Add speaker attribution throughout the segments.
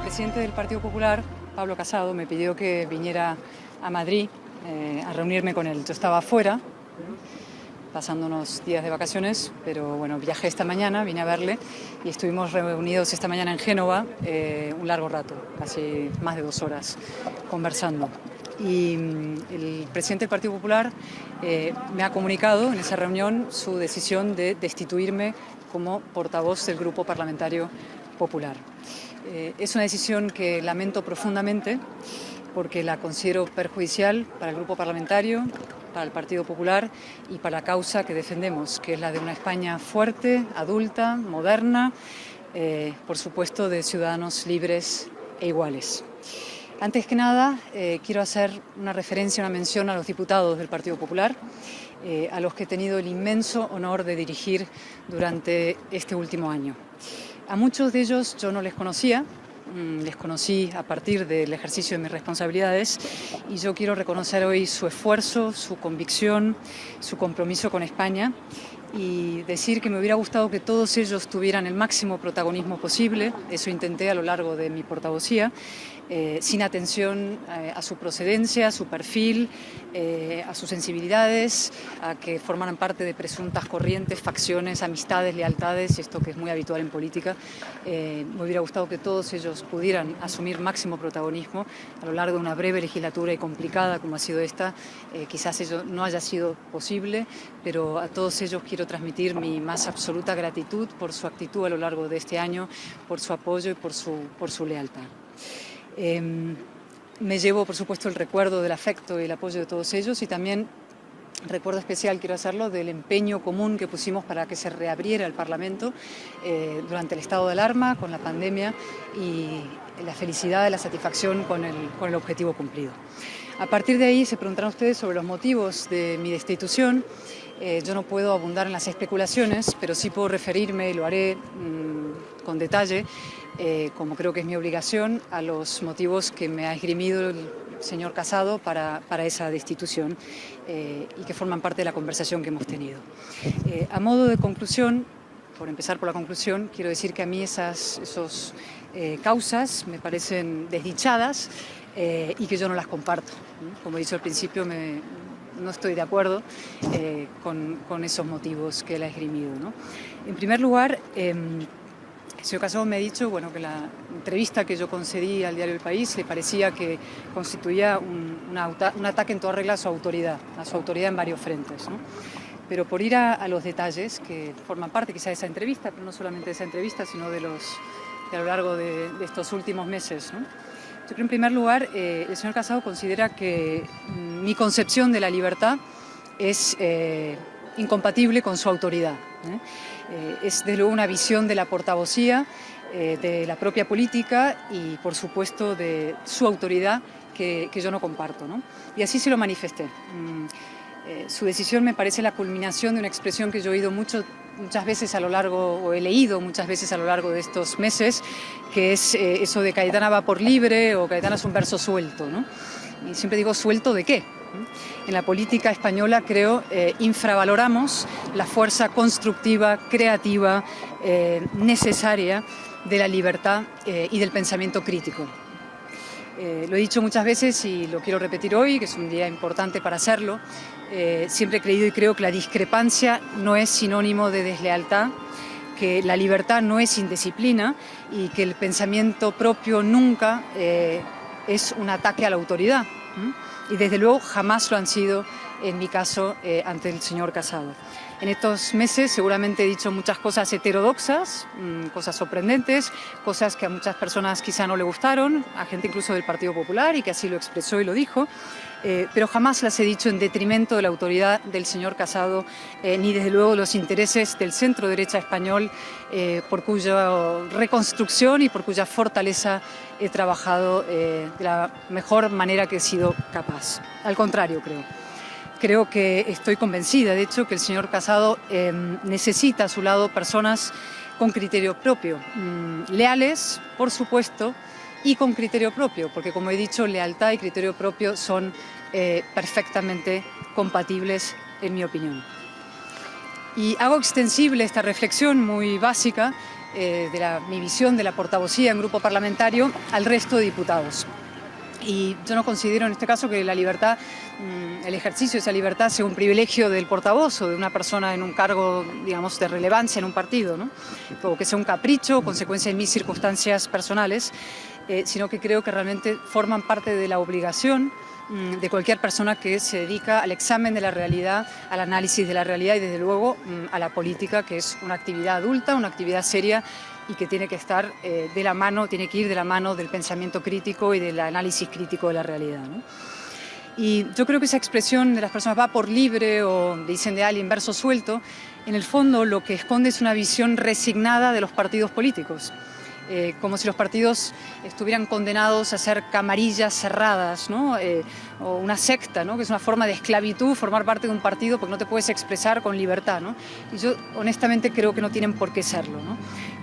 Speaker 1: presidente del Partido Popular, Pablo Casado, me pidió que viniera a Madrid a reunirme con él. Yo estaba afuera, pasando unos días de vacaciones, pero bueno, viajé esta mañana, vine a verle y estuvimos reunidos esta mañana en Génova un largo rato, casi más de 2 horas, conversando. Y el presidente del Partido Popular me ha comunicado en esa reunión su decisión de destituirme como portavoz del Grupo Parlamentario Popular. Es una decisión que lamento profundamente porque la considero perjudicial para el Grupo Parlamentario, para el Partido Popular y para la causa que defendemos, que es la de una España fuerte, adulta, moderna, por supuesto de ciudadanos libres e iguales. Antes que nada, quiero hacer una referencia, una mención a los diputados del Partido Popular, a los que he tenido el inmenso honor de dirigir durante este último año. A muchos de ellos yo no les conocía, les conocí a partir del ejercicio de mis responsabilidades y yo quiero reconocer hoy su esfuerzo, su convicción, su compromiso con España y decir que me hubiera gustado que todos ellos tuvieran el máximo protagonismo posible. Eso intenté a lo largo de mi portavocía, sin atención a su procedencia, a su perfil, a sus sensibilidades, a que formaran parte de presuntas corrientes, facciones, amistades, lealtades, esto que es muy habitual en política. Me hubiera gustado que todos ellos pudieran asumir máximo protagonismo a lo largo de una breve legislatura y complicada como ha sido esta. Quizás ello no haya sido posible, pero a todos ellos quiero transmitir mi más absoluta gratitud por su actitud a lo largo de este año, por su apoyo y por su lealtad. Me llevo, por supuesto, el recuerdo del afecto y el apoyo de todos ellos y también recuerdo especial, quiero hacerlo, del empeño común que pusimos para que se reabriera el Parlamento durante el estado de alarma, con la pandemia y la felicidad, la satisfacción con el objetivo cumplido. A partir de ahí se preguntarán ustedes sobre los motivos de mi destitución. Yo no puedo abundar en las especulaciones, pero sí puedo referirme, y lo haré con detalle, como creo que es mi obligación, a los motivos que me ha esgrimido el señor Casado para esa destitución y que forman parte de la conversación que hemos tenido. A modo de conclusión, por empezar por la conclusión, quiero decir que a mí esas causas me parecen desdichadas y que yo no las comparto. Como he dicho al principio, no estoy de acuerdo con esos motivos que él ha esgrimido, ¿no? En primer lugar, el señor Casado me ha dicho que la entrevista que yo concedí al diario El País le parecía que constituía un ataque en toda regla a su autoridad en varios frentes, ¿no? Pero por ir a los detalles que forman parte quizá de esa entrevista, pero no solamente de esa entrevista, sino de a lo largo de estos últimos meses, ¿no? Yo creo, en primer lugar, el señor Casado considera que mi concepción de la libertad es incompatible con su autoridad, es desde luego una visión de la portavocía, de la propia política y, por supuesto, de su autoridad que yo no comparto, ¿no? Y así se lo manifesté. Su decisión me parece la culminación de una expresión que yo he oído muchas veces a lo largo, o he leído muchas veces a lo largo de estos meses, que es eso de Cayetana va por libre o Cayetana es un verso suelto, ¿no? Y siempre digo, ¿suelto de qué? En la política española, creo, infravaloramos la fuerza constructiva, creativa, necesaria de la libertad y del pensamiento crítico. Lo he dicho muchas veces y lo quiero repetir hoy, que es un día importante para hacerlo. Siempre he creído y creo que la discrepancia no es sinónimo de deslealtad, que la libertad no es indisciplina y que el pensamiento propio nunca es un ataque a la autoridad. Y desde luego jamás lo han sido en mi caso ante el señor Casado. En estos meses seguramente he dicho muchas cosas heterodoxas, cosas sorprendentes, cosas que a muchas personas quizá no le gustaron, a gente incluso del Partido Popular y que así lo expresó y lo dijo, pero jamás las he dicho en detrimento de la autoridad del señor Casado, ni desde luego los intereses del centro derecha español, por cuya reconstrucción y por cuya fortaleza he trabajado de la mejor manera que he sido capaz. Al contrario, Creo que estoy convencida, de hecho, que el señor Casado necesita a su lado personas con criterio propio, leales, por supuesto, y con criterio propio, porque, como he dicho, lealtad y criterio propio son perfectamente compatibles, en mi opinión. Y hago extensible esta reflexión muy básica mi visión de la portavocía en grupo parlamentario al resto de diputados. Y yo no considero en este caso que la libertad, el ejercicio de esa libertad sea un privilegio del portavoz o de una persona en un cargo, digamos, de relevancia en un partido, ¿no? O que sea un capricho, consecuencia de mis circunstancias personales, sino que creo que realmente forman parte de la obligación de cualquier persona que se dedica al examen de la realidad, al análisis de la realidad y desde luego a la política, que es una actividad adulta, una actividad seria y que tiene que estar de la mano, tiene que ir de la mano del pensamiento crítico y del análisis crítico de la realidad, ¿no? Y yo creo que esa expresión de las personas va por libre o dicen de alguien verso suelto, en el fondo lo que esconde es una visión resignada de los partidos políticos. Como si los partidos estuvieran condenados a ser camarillas cerradas, ¿no? O una secta, ¿no? Que es una forma de esclavitud formar parte de un partido porque no te puedes expresar con libertad, ¿no? Y yo honestamente creo que no tienen por qué serlo, ¿no?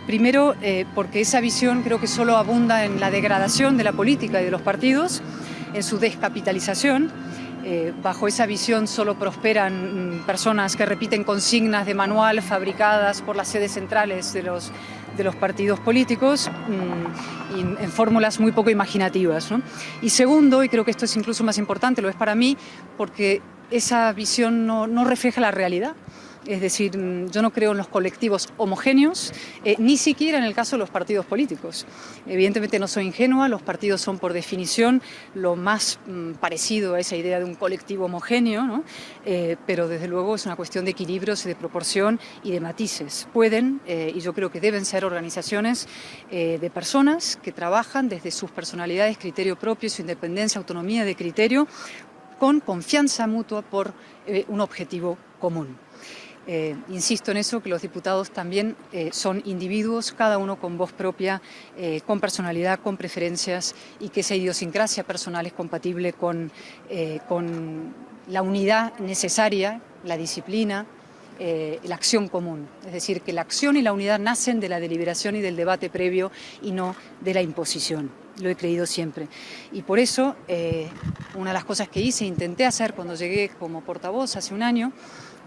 Speaker 1: Primero, porque esa visión creo que solo abunda en la degradación de la política y de los partidos, en su descapitalización. Bajo esa visión solo prosperan personas que repiten consignas de manual fabricadas por las sedes centrales de los partidos políticos en fórmulas muy poco imaginativas, ¿no? Y segundo, y creo que esto es incluso más importante, lo es para mí, porque esa visión no refleja la realidad. Es decir, yo no creo en los colectivos homogéneos, ni siquiera en el caso de los partidos políticos. Evidentemente no soy ingenua, los partidos son por definición lo más parecido a esa idea de un colectivo homogéneo, ¿no? Pero desde luego es una cuestión de equilibrios y de proporción y de matices. Pueden, y yo creo que deben ser organizaciones de personas que trabajan desde sus personalidades, criterio propio, su independencia, autonomía de criterio, con confianza mutua por un objetivo común. Insisto en eso, que los diputados también son individuos, cada uno con voz propia, con personalidad, con preferencias, y que esa idiosincrasia personal es compatible con la unidad necesaria, la disciplina, la acción común. Es decir, que la acción y la unidad nacen de la deliberación y del debate previo y no de la imposición. Lo he creído siempre. Y por eso, una de las cosas que intenté hacer cuando llegué como portavoz hace un año,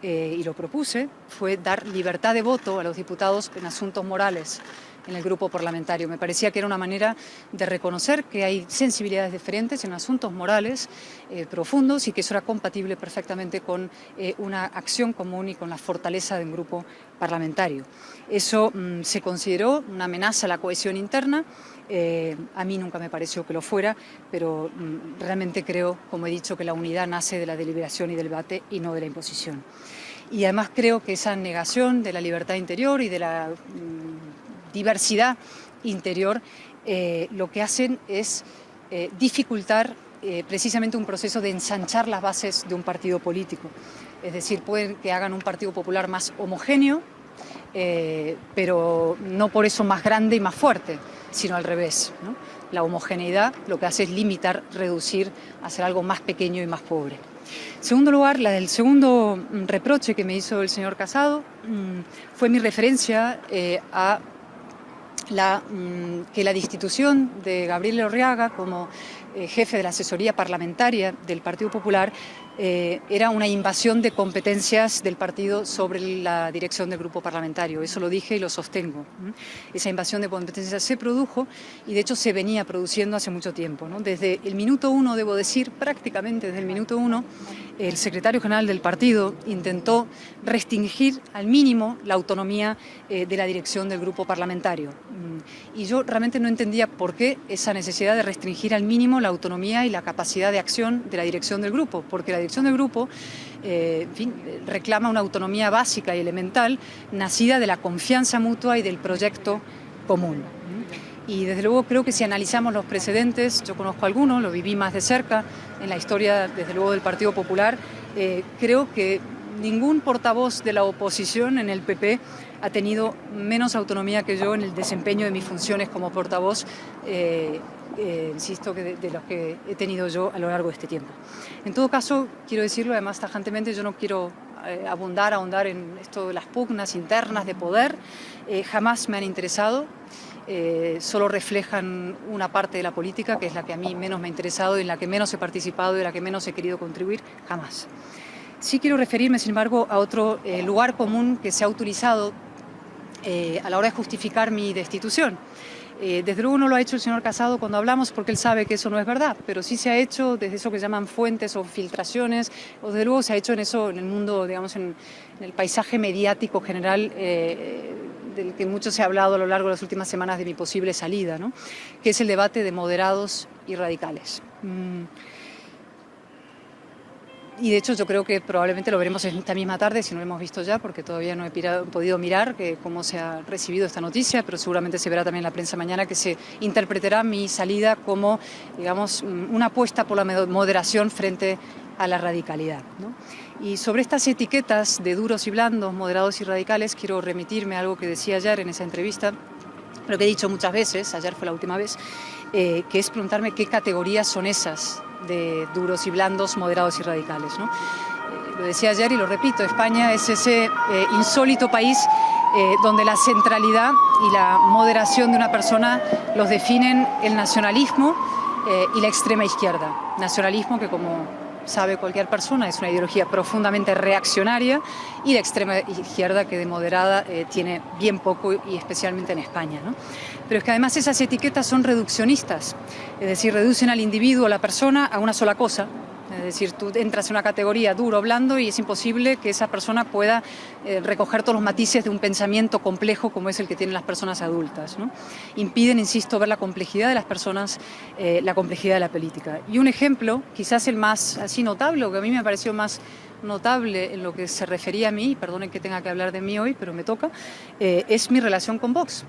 Speaker 1: y lo propuse, fue dar libertad de voto a los diputados en asuntos morales en el grupo parlamentario. Me parecía que era una manera de reconocer que hay sensibilidades diferentes en asuntos morales profundos y que eso era compatible perfectamente con una acción común y con la fortaleza de un grupo parlamentario. Eso se consideró una amenaza a la cohesión interna. A mí nunca me pareció que lo fuera, pero realmente creo, como he dicho, que la unidad nace de la deliberación y del debate y no de la imposición. Y además creo que esa negación de la libertad interior y de la diversidad interior lo que hacen es dificultar precisamente un proceso de ensanchar las bases de un partido político. Es decir, pueden que hagan un partido popular más homogéneo, pero no por eso más grande y más fuerte, sino al revés, ¿no? La homogeneidad lo que hace es limitar, reducir, hacer algo más pequeño y más pobre. En segundo lugar, el segundo reproche que me hizo el señor Casado fue mi referencia a que la destitución de Gabriel Orriaga como jefe de la asesoría parlamentaria del Partido Popular era una invasión de competencias del partido sobre la dirección del grupo parlamentario. Eso lo dije y lo sostengo. Esa invasión de competencias se produjo y de hecho se venía produciendo hace mucho tiempo, ¿no? Desde el minuto uno, debo decir, prácticamente desde el minuto uno, el secretario general del partido intentó restringir al mínimo la autonomía de la dirección del grupo parlamentario. Y yo realmente no entendía por qué esa necesidad de restringir al mínimo la autonomía y la capacidad de acción de la dirección del grupo, porque la dirección del grupo en fin, reclama una autonomía básica y elemental nacida de la confianza mutua y del proyecto común. Y desde luego creo que si analizamos los precedentes, yo conozco algunos, lo viví más de cerca en la historia desde luego del Partido Popular, creo que ningún portavoz de la oposición en el PP ha tenido menos autonomía que yo en el desempeño de mis funciones como portavoz, insisto, que de los que he tenido yo a lo largo de este tiempo. En todo caso, quiero decirlo además tajantemente, yo no quiero ahondar en esto de las pugnas internas de poder, jamás me han interesado. Solo reflejan una parte de la política, que es la que a mí menos me ha interesado, en la que menos he participado y en la que menos he querido contribuir, jamás. Sí quiero referirme, sin embargo, a otro lugar común que se ha utilizado a la hora de justificar mi destitución. Desde luego no lo ha hecho el señor Casado cuando hablamos, porque él sabe que eso no es verdad, pero sí se ha hecho desde eso que llaman fuentes o filtraciones, o desde luego se ha hecho en eso, en el mundo, digamos, en el paisaje mediático general, del que mucho se ha hablado a lo largo de las últimas semanas de mi posible salida, ¿no? Que es el debate de moderados y radicales. Y de hecho yo creo que probablemente lo veremos esta misma tarde, si no lo hemos visto ya, porque todavía no he podido mirar cómo se ha recibido esta noticia, pero seguramente se verá también en la prensa mañana, que se interpretará mi salida como, digamos, una apuesta por la moderación frente a la radicalidad, ¿no? Y sobre estas etiquetas de duros y blandos, moderados y radicales, quiero remitirme a algo que decía ayer en esa entrevista, pero que he dicho muchas veces, ayer fue la última vez, que es preguntarme qué categorías son esas de duros y blandos, moderados y radicales, ¿no? Lo decía ayer y lo repito, España es ese insólito país donde la centralidad y la moderación de una persona los definen el nacionalismo y la extrema izquierda. Nacionalismo que, como sabe cualquier persona, es una ideología profundamente reaccionaria, y la extrema izquierda, que de moderada tiene bien poco, y especialmente en España, ¿no? Pero es que además esas etiquetas son reduccionistas, es decir, reducen al individuo, a la persona, a una sola cosa. Es decir, tú entras en una categoría duro o blando y es imposible que esa persona pueda recoger todos los matices de un pensamiento complejo como es el que tienen las personas adultas, ¿no? Impiden, insisto, ver la complejidad de las personas, la complejidad de la política. Y un ejemplo, quizás el más así notable, o que a mí me pareció más notable en lo que se refería a mí, y perdonen que tenga que hablar de mí hoy, pero me toca, es mi relación con Vox.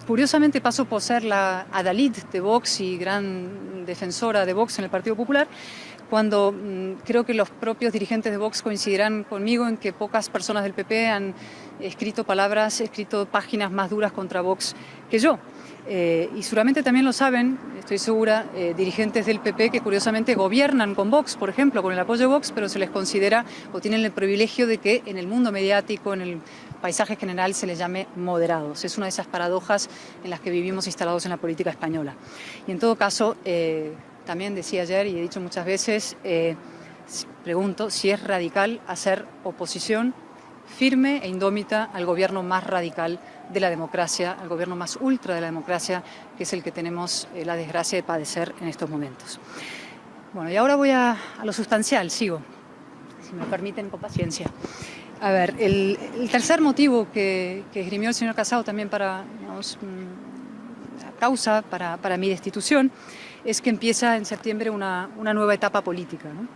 Speaker 1: Curiosamente paso por ser la adalid de Vox y gran defensora de Vox en el Partido Popular, cuando creo que los propios dirigentes de Vox coincidirán conmigo en que pocas personas del PP han escrito páginas más duras contra Vox que yo. Y seguramente también lo saben, estoy segura, dirigentes del PP que curiosamente gobiernan con Vox, por ejemplo, con el apoyo de Vox, pero se les considera o tienen el privilegio de que en el mundo mediático, en el paisaje general, se les llame moderados. Es una de esas paradojas en las que vivimos instalados en la política española. Y en todo caso, también decía ayer y he dicho muchas veces, pregunto si es radical hacer oposición firme e indómita al gobierno más radical de la democracia, al gobierno más ultra de la democracia, que es el que tenemos la desgracia de padecer en estos momentos. Bueno, y ahora voy a lo sustancial, sigo, si me permiten, con paciencia. A ver, el tercer motivo que esgrimió el señor Casado también para, digamos, la causa para mi destitución es que empieza en septiembre una nueva etapa política, ¿no?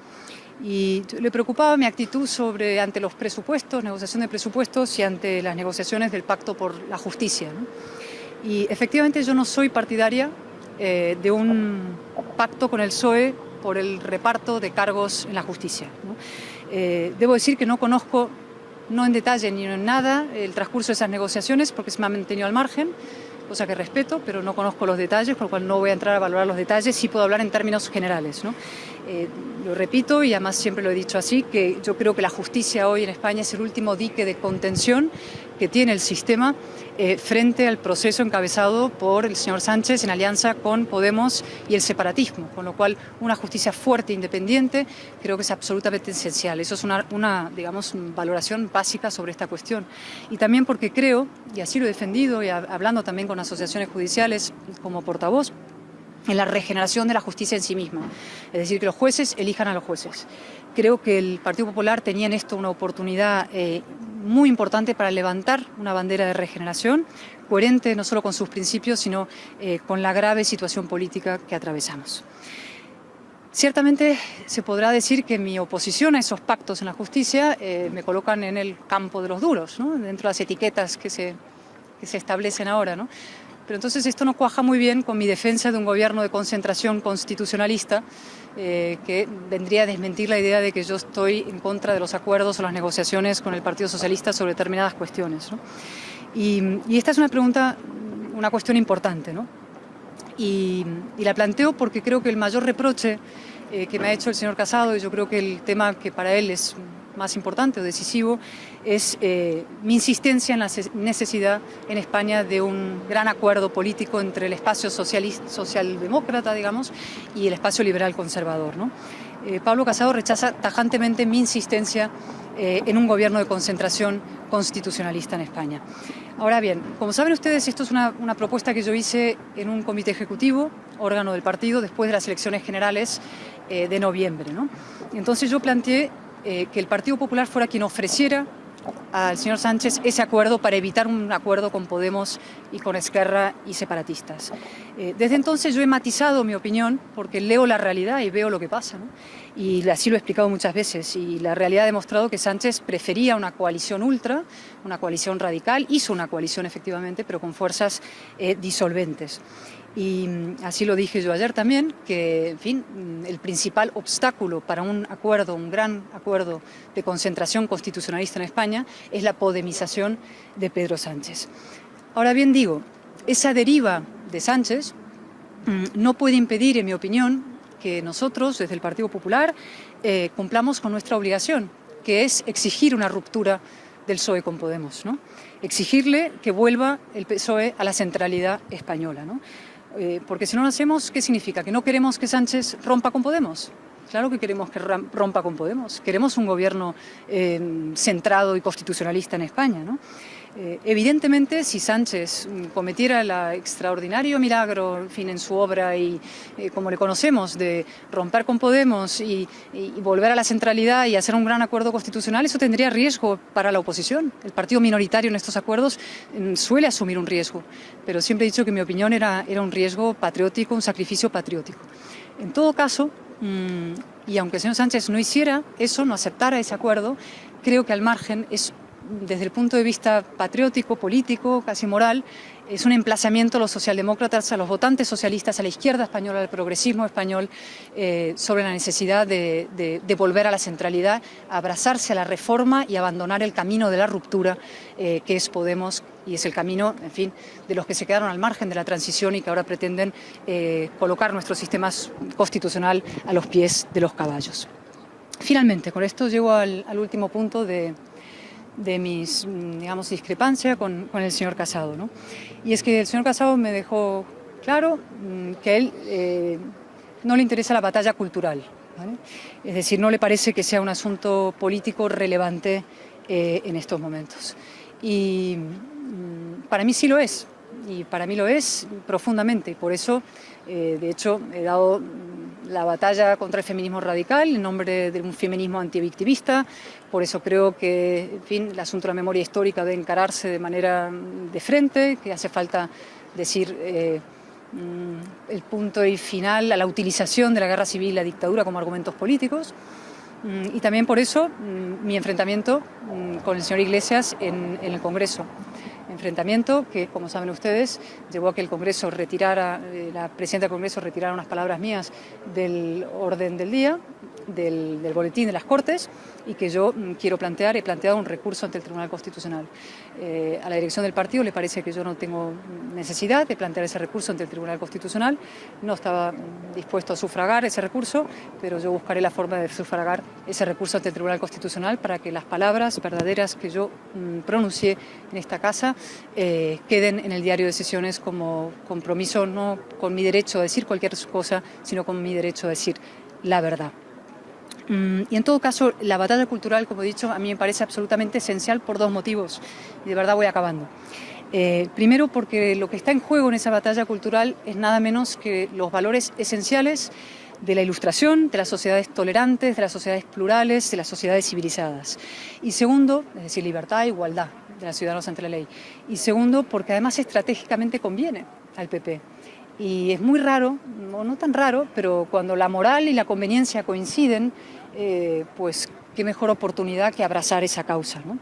Speaker 1: Y le preocupaba mi actitud ante los presupuestos, negociación de presupuestos y ante las negociaciones del Pacto por la Justicia, ¿no? Y efectivamente yo no soy partidaria de un pacto con el PSOE por el reparto de cargos en la justicia, ¿no? Debo decir que no conozco, no en detalle ni en nada, el transcurso de esas negociaciones, porque se me ha mantenido al margen, cosa que respeto, pero no conozco los detalles, por lo cual no voy a entrar a valorar los detalles. Sí puedo hablar en términos generales, ¿no? Lo repito, y además siempre lo he dicho así, que yo creo que la justicia hoy en España es el último dique de contención que tiene el sistema frente al proceso encabezado por el señor Sánchez en alianza con Podemos y el separatismo, con lo cual una justicia fuerte e independiente creo que es absolutamente esencial. Eso es una digamos, valoración básica sobre esta cuestión. Y también porque creo, y así lo he defendido, y hablando también con asociaciones judiciales como portavoz, en la regeneración de la justicia en sí misma. Es decir, que los jueces elijan a los jueces. Creo que el Partido Popular tenía en esto una oportunidad muy importante para levantar una bandera de regeneración, coherente no solo con sus principios, sino con la grave situación política que atravesamos. Ciertamente se podrá decir que mi oposición a esos pactos en la justicia me colocan en el campo de los duros, ¿no? Dentro de las etiquetas que se establecen ahora, ¿no? Pero entonces esto no cuaja muy bien con mi defensa de un gobierno de concentración constitucionalista que vendría a desmentir la idea de que yo estoy en contra de los acuerdos o las negociaciones con el Partido Socialista sobre determinadas cuestiones, ¿no? Y esta es una cuestión importante, ¿no? Y la planteo porque creo que el mayor reproche que me ha hecho el señor Casado, y yo creo que el tema que para él es más importante o decisivo, es mi insistencia en la necesidad en España de un gran acuerdo político entre el espacio socialdemócrata, digamos, y el espacio liberal conservador, ¿no? Pablo Casado rechaza tajantemente mi insistencia en un gobierno de concentración constitucionalista en España. Ahora bien, como saben ustedes, esto es una propuesta que yo hice en un comité ejecutivo, órgano del partido, después de las elecciones generales de noviembre, ¿no? Entonces yo planteé que el Partido Popular fuera quien ofreciera al señor Sánchez ese acuerdo para evitar un acuerdo con Podemos y con Esquerra y separatistas. Desde entonces yo he matizado mi opinión porque leo la realidad y veo lo que pasa, ¿no? Y así lo he explicado muchas veces, y la realidad ha demostrado que Sánchez prefería una coalición ultra, una coalición radical, hizo una coalición efectivamente, pero con fuerzas disolventes. Y así lo dije yo ayer también, que en fin, el principal obstáculo para un acuerdo, un gran acuerdo de concentración constitucionalista en España, es la podemización de Pedro Sánchez. Ahora bien digo, esa deriva de Sánchez no puede impedir, en mi opinión, que nosotros, desde el Partido Popular, cumplamos con nuestra obligación, que es exigir una ruptura del PSOE con Podemos, ¿no? Exigirle que vuelva el PSOE a la centralidad española, ¿no? Porque si no lo hacemos, ¿qué significa? ¿Que no queremos que Sánchez rompa con Podemos? Claro que queremos que rompa con Podemos. Queremos un gobierno centrado y constitucionalista en España, ¿no? Evidentemente, si Sánchez cometiera el extraordinario milagro, en fin, en su obra y como le conocemos, de romper con Podemos y volver a la centralidad y hacer un gran acuerdo constitucional, eso tendría riesgo para la oposición. El partido minoritario en estos acuerdos suele asumir un riesgo, pero siempre he dicho que mi opinión era un riesgo patriótico, un sacrificio patriótico. En todo caso, y aunque el señor Sánchez no hiciera eso, no aceptara ese acuerdo, creo que al margen es, desde el punto de vista patriótico, político, casi moral, es un emplazamiento a los socialdemócratas, a los votantes socialistas, a la izquierda española, al progresismo español, sobre la necesidad de volver a la centralidad, abrazarse a la reforma y abandonar el camino de la ruptura que es Podemos, y es el camino, en fin, de los que se quedaron al margen de la transición y que ahora pretenden colocar nuestro sistema constitucional a los pies de los caballos. Finalmente, con esto llego al último punto de mis, digamos, discrepancia con el señor Casado, ¿no? Y es que el señor Casado me dejó claro que a él no le interesa la batalla cultural, ¿vale? Es decir, no le parece que sea un asunto político relevante en estos momentos. Y para mí sí lo es, y para mí lo es profundamente, y por eso, de hecho, he dado la batalla contra el feminismo radical en nombre de un feminismo antivictimista. Por eso creo que, en fin, el asunto de la memoria histórica debe encararse de manera de frente, que hace falta decir el punto y final a la utilización de la guerra civil y la dictadura como argumentos políticos. Y también por eso mi enfrentamiento con el señor Iglesias en el Congreso. Enfrentamiento que, como saben ustedes, llevó a que el Congreso retirara, la presidenta del Congreso retirara unas palabras mías del orden del día, del boletín de las Cortes, y que yo he planteado un recurso ante el Tribunal Constitucional. A la dirección del partido le parece que yo no tengo necesidad de plantear ese recurso ante el Tribunal Constitucional. No estaba dispuesto a sufragar ese recurso, pero yo buscaré la forma de sufragar ese recurso ante el Tribunal Constitucional para que las palabras verdaderas que yo pronuncié en esta casa queden en el diario de sesiones como compromiso, no con mi derecho a decir cualquier cosa, sino con mi derecho a decir la verdad. Y en todo caso, la batalla cultural, como he dicho, a mí me parece absolutamente esencial por dos motivos, y de verdad voy acabando. Primero, porque lo que está en juego en esa batalla cultural es nada menos que los valores esenciales de la Ilustración, de las sociedades tolerantes, de las sociedades plurales, de las sociedades civilizadas. Y segundo, es decir, libertad e igualdad de los ciudadanos ante la ley. Y segundo, porque además estratégicamente conviene al PP. Y es muy raro, o no tan raro, pero cuando la moral y la conveniencia coinciden, pues qué mejor oportunidad que abrazar esa causa, ¿no?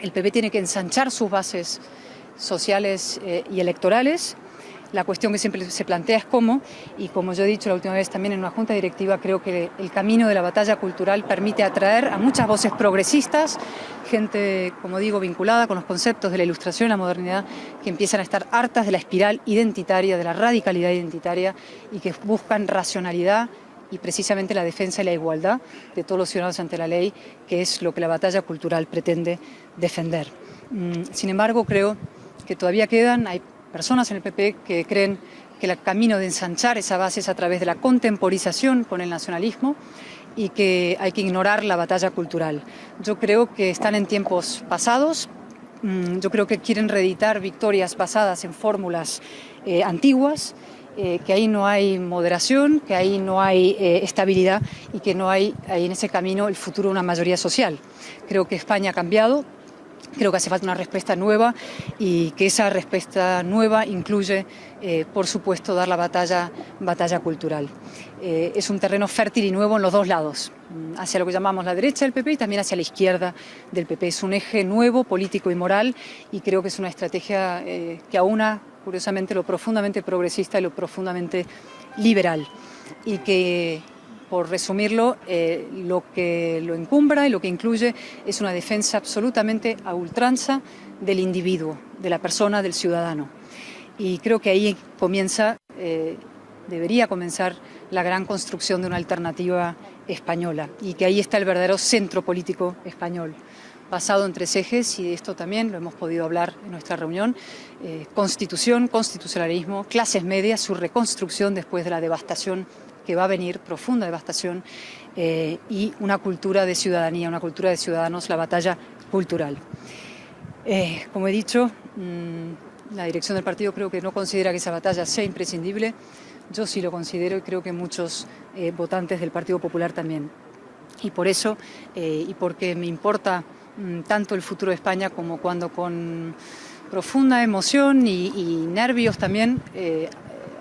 Speaker 1: El PP tiene que ensanchar sus bases sociales y electorales. La cuestión que siempre se plantea es cómo, y como yo he dicho la última vez también en una junta directiva, creo que el camino de la batalla cultural permite atraer a muchas voces progresistas, gente, como digo, vinculada con los conceptos de la Ilustración y la modernidad, que empiezan a estar hartas de la espiral identitaria, de la radicalidad identitaria, y que buscan racionalidad y precisamente la defensa y la igualdad de todos los ciudadanos ante la ley, que es lo que la batalla cultural pretende defender. Sin embargo, creo que todavía hay personas en el PP que creen que el camino de ensanchar esa base es a través de la contemporización con el nacionalismo, y que hay que ignorar la batalla cultural. Yo creo que están en tiempos pasados. Yo creo que quieren reeditar victorias basadas en fórmulas antiguas, que ahí no hay moderación, que ahí no hay estabilidad y que no hay ahí en ese camino el futuro de una mayoría social. Creo que España ha cambiado. Creo que hace falta una respuesta nueva y que esa respuesta nueva incluye, por supuesto, dar la batalla cultural. Es un terreno fértil y nuevo en los dos lados, hacia lo que llamamos la derecha del PP y también hacia la izquierda del PP. Es un eje nuevo, político y moral, y creo que es una estrategia que aúna, curiosamente, lo profundamente progresista y lo profundamente liberal. Y que, por resumirlo, lo que lo encumbra y lo que incluye es una defensa absolutamente a ultranza del individuo, de la persona, del ciudadano. Y creo que ahí debería comenzar la gran construcción de una alternativa española, y que ahí está el verdadero centro político español, basado en tres ejes, y de esto también lo hemos podido hablar en nuestra reunión: constitución, constitucionalismo, clases medias, su reconstrucción después de la devastación que va a venir, profunda devastación, y una cultura de ciudadanía, una cultura de ciudadanos, la batalla cultural. Como he dicho, la dirección del partido creo que no considera que esa batalla sea imprescindible. Yo sí lo considero, y creo que muchos votantes del Partido Popular también. Y por eso, y porque me importa tanto el futuro de España, como cuando con profunda emoción y nervios también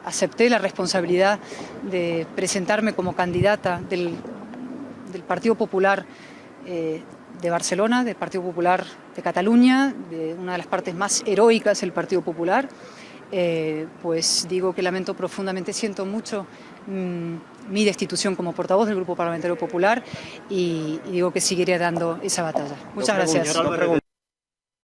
Speaker 1: acepté la responsabilidad de presentarme como candidata del Partido Popular de Barcelona, del Partido Popular de Cataluña, de una de las partes más heroicas del Partido Popular. Pues digo que lamento profundamente, siento mucho mi destitución como portavoz del Grupo Parlamentario Popular, y digo que seguiré dando esa batalla. Muchas gracias.